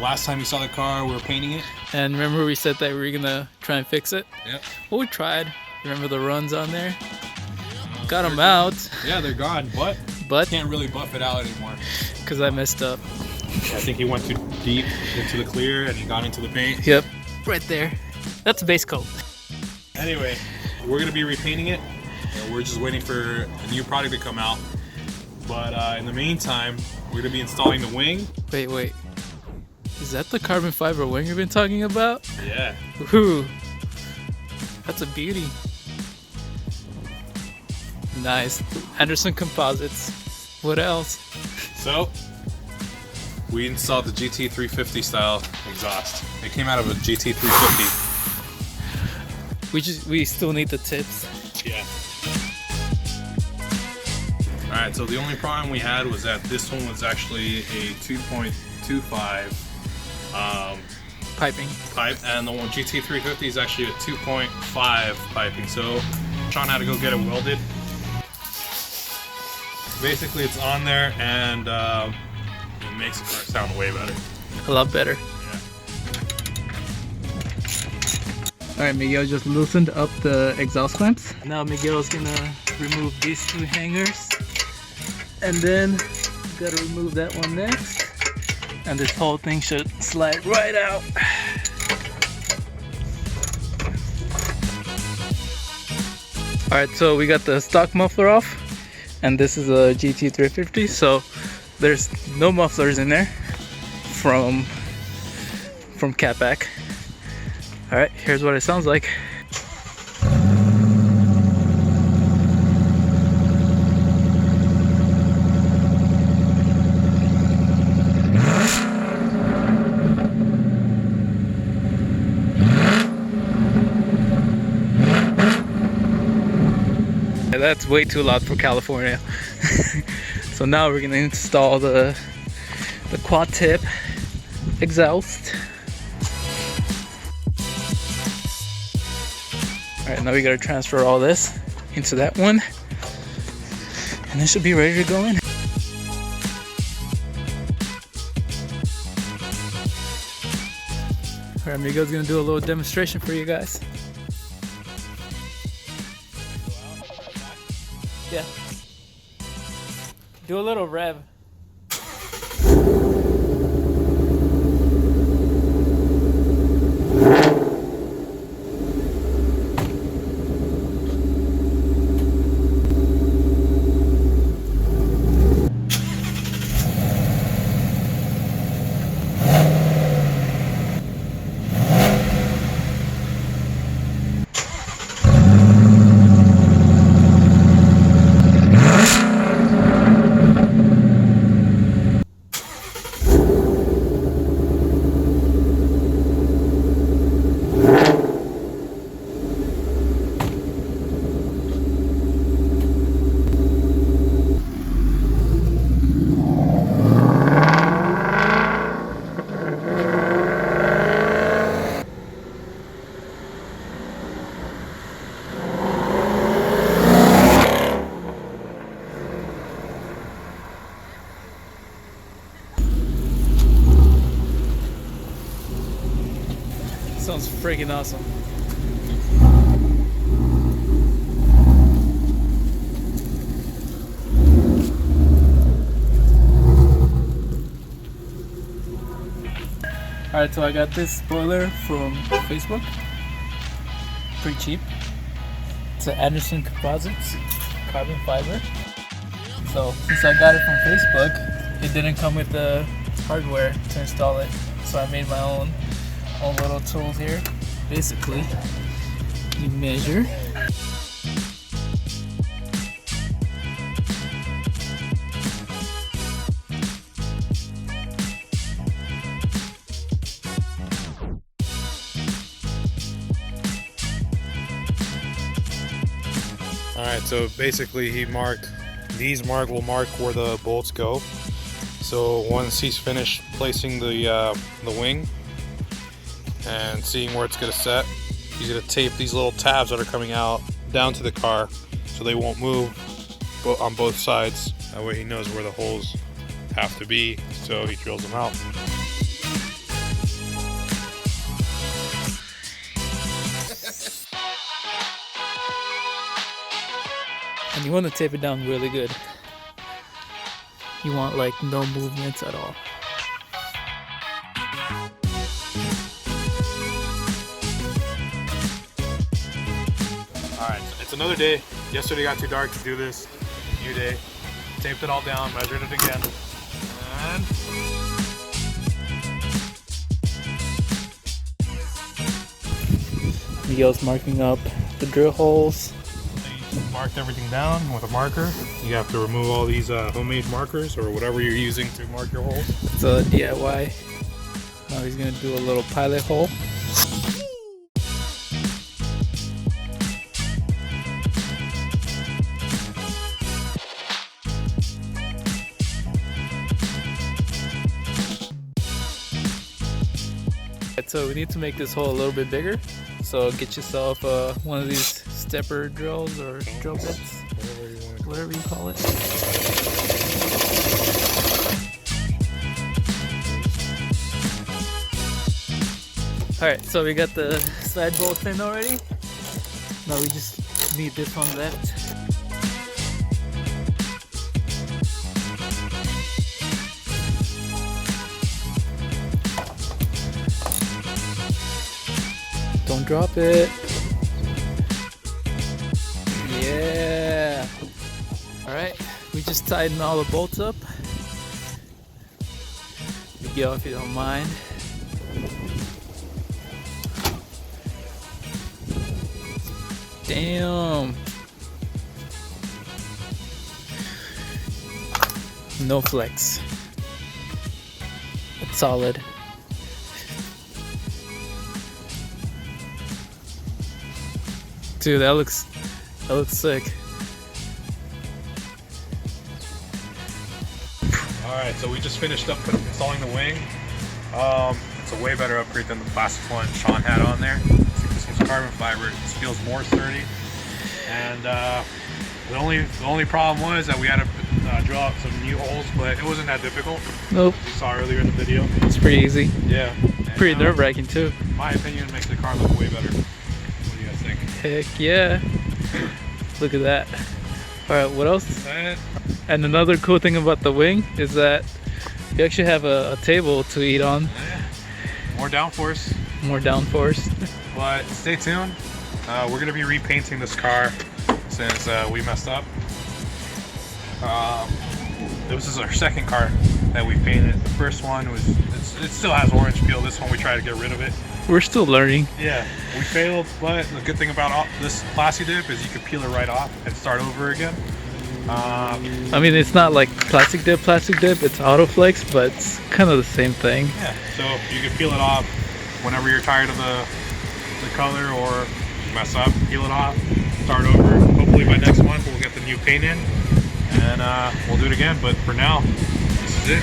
last time you saw the car, we were painting it. And remember we said that we were gonna try and fix it? Yep. Well, we tried. Remember the runs on there? Got them out. Yeah, they're gone, but can't really buff it out anymore. Because I messed up. Yeah, I think he went too deep into the clear and he got into the paint. Yep, right there. That's a base coat. Anyway, we're gonna be repainting it. We're just waiting for a new product to come out. But in the meantime, we're gonna be installing the wing. Wait. Is that the carbon fiber wing you've been talking about? Yeah. Woohoo! That's a beauty. Nice. Anderson Composites. What else? So, we installed the GT350 style exhaust. It came out of a GT350. We still need the tips. Yeah. Alright, so the only problem we had was that this one was actually a 2.25 Piping. pipe, and the one GT350 is actually a 2.5 piping. So Sean had to go get it welded. Basically, it's on there, and it makes the car sound way better. A lot better. Yeah. Alright, Miguel just loosened up the exhaust clamps. Now Miguel's gonna remove these two hangers. And then gotta remove that one next. And this whole thing should slide right out. Alright, so we got the stock muffler off. And this is a GT350, so there's no mufflers in there from Catback. Alright, here's what it sounds like. That's way too loud for California. So now we're gonna install the quad tip exhaust. Alright, now we gotta transfer all this into that one, and this should be ready to go in. Alright, Miguel's gonna do a little demonstration for you guys. Yeah. Do a little rev. Sounds freaking awesome. Alright, so I got this spoiler from Facebook. Pretty cheap. It's an Anderson Composites carbon fiber. So since I got it from Facebook, it didn't come with the hardware to install it. So I made my own little tools here. Basically, you measure. Alright, so basically these will mark where the bolts go. So once he's finished placing the wing and seeing where it's going to set, he's going to tape these little tabs that are coming out down to the car so they won't move on both sides. That way he knows where the holes have to be, so he drills them out. And you want to tape it down really good. You want like no movements at all. Alright, so it's another day. Yesterday got too dark to do this. New day. Taped it all down, measured it again. And Miguel's marking up the drill holes. marked everything down with a marker. You have to remove all these homemade markers or whatever you're using to mark your holes. It's a DIY. Now he's gonna do a little pilot hole. So we need to make this hole a little bit bigger. So get yourself one of these stepper drills or drill bits, whatever you call it. Alright, so we got the side bolts in already. Now we just need this one left. Don't drop it. Yeah. Alright, we just tightened all the bolts up. Miguel, if you don't mind. Damn. No flex. It's solid. Dude, that looks sick. Alright, so we just finished up installing the wing. It's a way better upgrade than the plastic one Sean had on there. This one's carbon fiber. It feels more sturdy. And the only problem was that we had to drill out some new holes, but it wasn't that difficult. Nope. As you saw earlier in the video. It's pretty easy. Yeah. Pretty nerve-wracking too. In my opinion, it makes the car look way better. What do you guys think? Heck yeah. Look at that. Alright, what else? And another cool thing about the wing is that you actually have a table to eat on. Yeah. More downforce. More downforce. But stay tuned. We're going to be repainting this car since we messed up. This is our second car that we painted. The first one was, it still has orange peel. This one we tried to get rid of it. We're still learning. Yeah, we failed, but the good thing about this Plasti Dip is you can peel it right off and start over again. I mean, it's not like plastic dip, it's Autoflex, but it's kind of the same thing. Yeah, so you can peel it off whenever you're tired of the color or you mess up, peel it off, start over. Hopefully by next month we'll get the new paint in and we'll do it again, but for now, this is it.